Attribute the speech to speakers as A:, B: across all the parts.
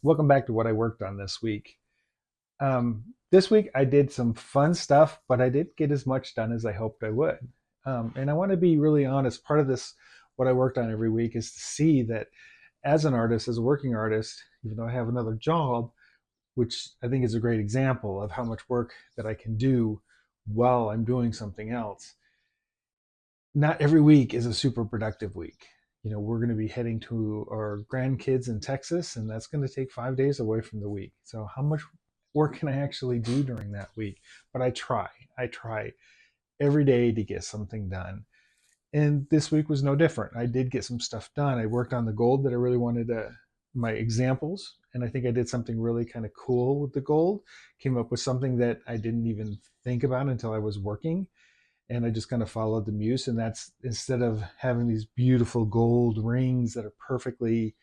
A: Welcome back to what I worked on this week. This week I did some fun stuff, but I didn't get as much done as I hoped I would. And I want to be really honest. Part of this, what I worked on every week, is to see that as an artist, as a working artist, even though I have another job, which I think is a great example of how much work that I can do while I'm doing something else, not every week is a super productive week. We're going to be heading to our grandkids in Texas, and that's going to take 5 days away from the week. So, how much work can I actually do during that week? But I try. I try every day to get something done. And this week was no different. I did get some stuff done. I worked on the gold that I really wanted to, my examples, and I think I did something really kind of cool with the gold. Came up with something that I didn't even think about until I was working, and I just kind of followed the muse. And that's, instead of having these beautiful gold rings that are perfectly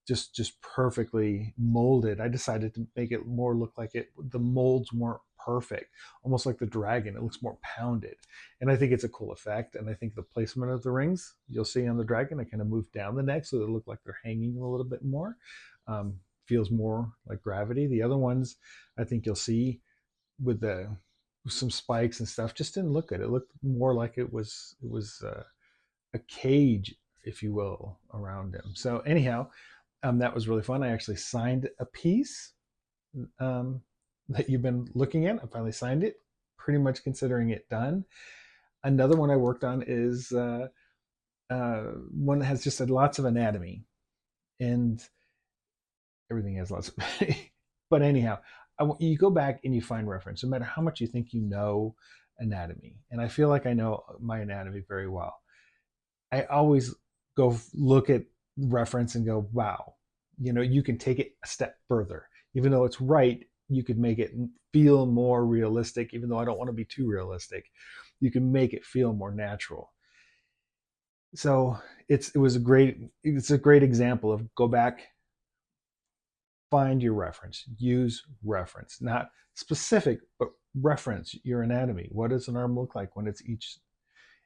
A: just perfectly molded, I decided to make it more look like the molds weren't perfect, almost like the dragon. It looks more pounded, and I think it's a cool effect. And I think the placement of the rings you'll see on the dragon, I kind of moved down the neck so they look like they're hanging a little bit more. Um, Feels more like gravity. The other ones, I think you'll see with the some spikes and stuff, just didn't look good. It looked more like it was a cage, if you will, around him. So anyhow, that was really fun. I actually signed a piece um, that you've been looking at. I finally signed it, pretty much considering it done. Another one I worked on is one that has just lots of anatomy, and everything has lots of. But anyhow, you go back and you find reference, no matter how much you think you know anatomy. And I feel like I know my anatomy very well. I always go look at reference and go, wow, you can take it a step further. Even though it's right, you could make it feel more realistic, even though I don't want to be too realistic. You can make it feel more natural. So it's a great example of go back, find your reference, use reference, not specific, but reference your anatomy. What does an arm look like when it's each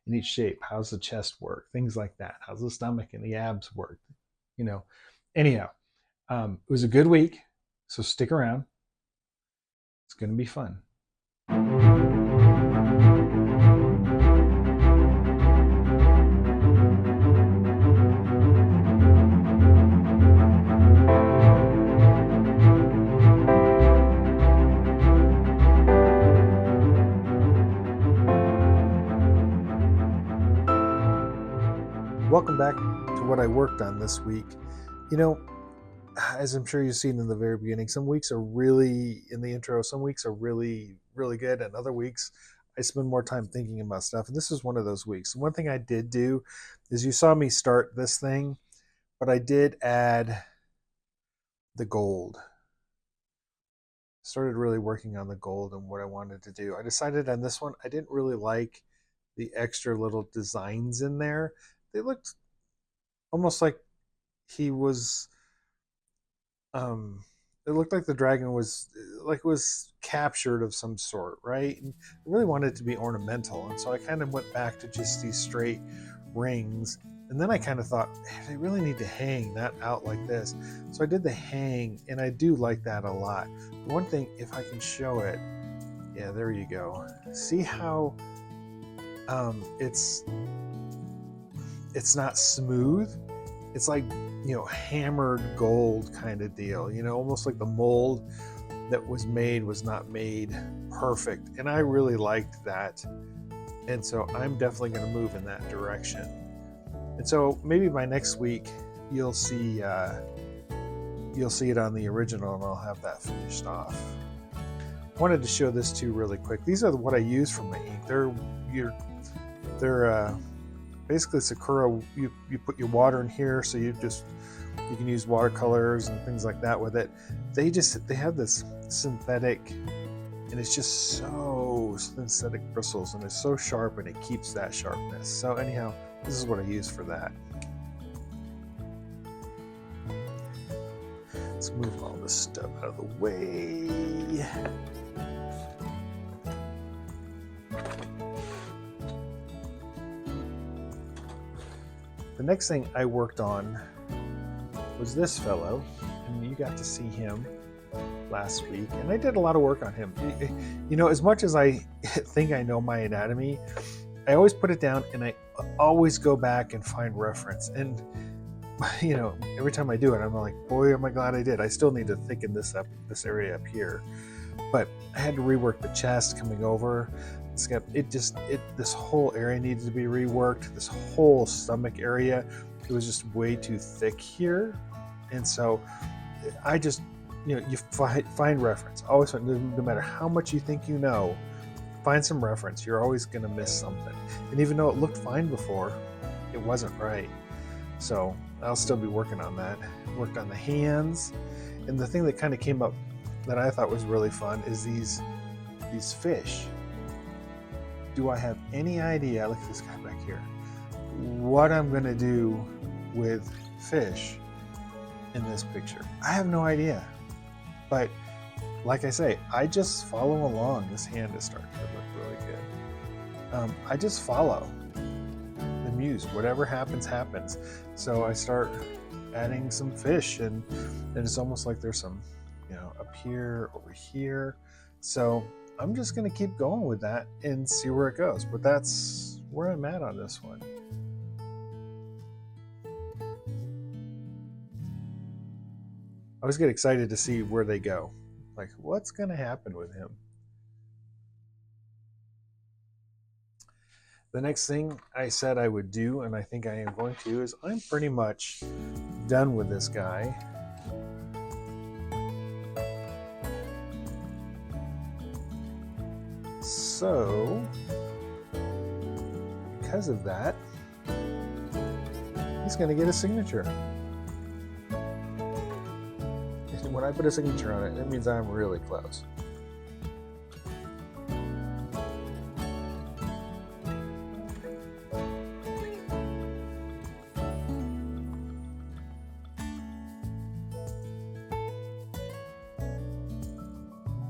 A: in each shape? How's the chest work? Things like that. How's the stomach and the abs work? You know. Anyhow, it was a good week, so stick around. It's going to be fun. Welcome back to what I worked on this week. You know, as I'm sure you've seen in the very beginning, some weeks are really, in the intro, some weeks are really, really good, and other weeks I spend more time thinking about stuff. And this is one of those weeks. One thing I did do is, you saw me start this thing, but I did add the gold. Started really working on the gold and what I wanted to do. I decided on this one, I didn't really like the extra little designs in there. They looked almost like he was it looked like the dragon was like it was captured of some sort, right? And I really wanted it to be ornamental, and so I kind of went back to just these straight rings. And then I kind of thought, hey, they really need to hang that out like this. So I did the hang, and I do like that a lot. One thing, if I can show it, yeah, there you go. See how it's not smooth. It's like, hammered gold kind of deal, almost like the mold that was made was not made perfect. And I really liked that. And so I'm definitely going to move in that direction. And so maybe by next week, you'll see it on the original, and I'll have that finished off. I wanted to show this too really quick. These are what I use for my ink. They're basically Sakura. You put your water in here, so you can use watercolors and things like that with it. They have this synthetic, and it's just so synthetic bristles, and it's so sharp, and it keeps that sharpness. So anyhow, this is what I use for that. Let's move all this stuff out of the way. The next thing I worked on was this fellow, and and you got to see him last week, and I did a lot of work on him. You know, as much as I think I know my anatomy, I always put it down and I always go back and find reference. And, you know, every time I do it, I'm like, boy, am I glad I did. I still need to thicken this up, this area up here. But I had to rework the chest coming over. This whole area needed to be reworked. This whole stomach area, it was just way too thick here. And so I just, you know, you find reference. Always find, no matter how much you think you know, find some reference. You're always going to miss something. And even though it looked fine before, it wasn't right. So I'll still be working on that. Worked on the hands. And the thing that kind of came up that I thought was really fun is these fish. Do I have any idea, look at this guy back here, what I'm going to do with fish in this picture? I have no idea. But like I say, I just follow along. This hand is starting to look really good. I just follow the muse. Whatever happens, happens. So I start adding some fish, and it's almost like there's some, you know, up here, over here. So I'm just going to keep going with that and see where it goes. But that's where I'm at on this one. I always get excited to see where they go. Like, what's going to happen with him? The next thing I said I would do, and I think I am going to, is I'm pretty much done with this guy. So, because of that, he's going to get a signature. When I put a signature on it, it means I'm really close.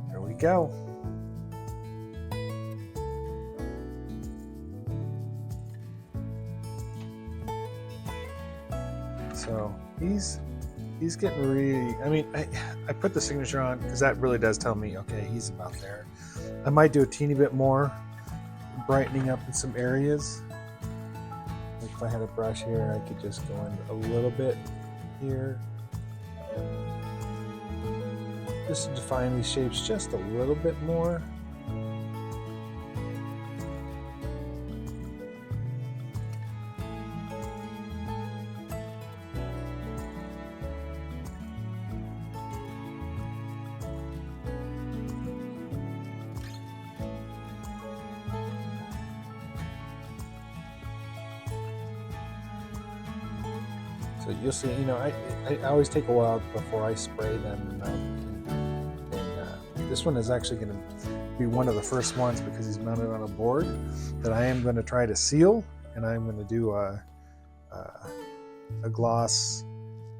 A: There we go. So he's getting really, I mean, I put the signature on because that really does tell me, okay, he's about there. I might do a teeny bit more brightening up in some areas. Like if I had a brush here, I could just go in a little bit here. Just to define these shapes just a little bit more. So you'll see, you know, I always take a while before I spray them. This one is actually going to be one of the first ones because he's mounted on a board that I am going to try to seal, and I'm going to do a gloss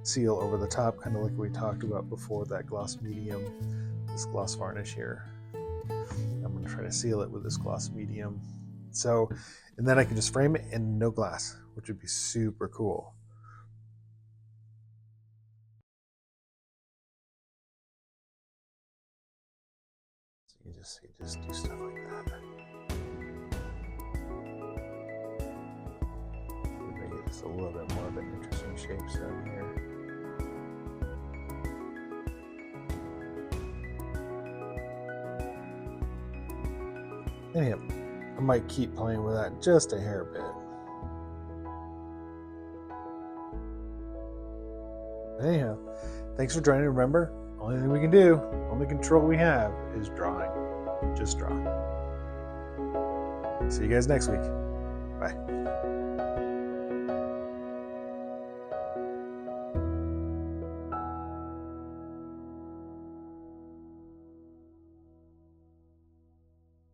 A: seal over the top, kind of like we talked about before, that gloss medium, this gloss varnish here. I'm going to try to seal it with this gloss medium. So, and then I can just frame it in no glass, which would be super cool. You just do stuff like that. Make it just a little bit more of an interesting shape down here. Anyhow, I might keep playing with that just a hair bit. Anyhow, thanks for joining. Remember, only thing we can do, only control we have is drawing. Just draw. See you guys next week. Bye.